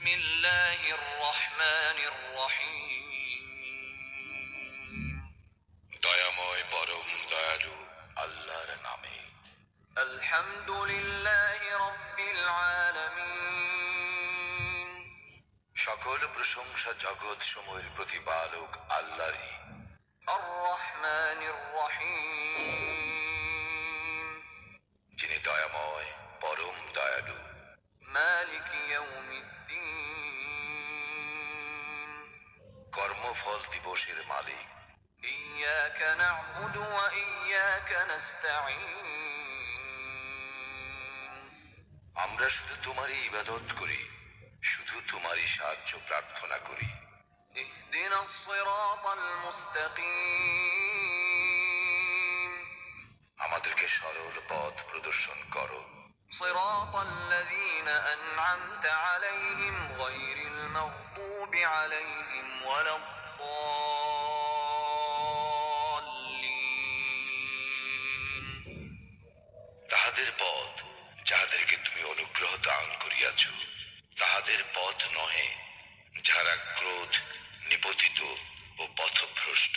بسم الله الرحمن الرحيم দয়াময় পরম দয়ালু আল্লাহর নামে। الحمد لله رب العالمين সকল প্রশংসা জগৎ সমূহের প্রতিপালক আল্লাহরই। الرحمن الرحيم যিনি দয়াময় পরম দয়ালু। مالك يوم الدين কর্মফল দিবসের মালিক। إياك نعبد وإياك نستعين আমরা শুধু তোমারই ইবাদত করি, শুধু তোমারই সাহায্য প্রার্থনা করি। اهدنا الصراط المستقيم আমাদেরকে সরল পথ প্রদর্শন করো। صراط الذين أنعمت عليهم غير المغضوب عليهم ولا الضالين তাহাদের পথ যাহাদেরকে তুমি অনুগ্রহ দান করিয়াছ, তাহাদের পথ নহে যাহারা ক্রোধ নিপতিত ও পথভ্রষ্ট।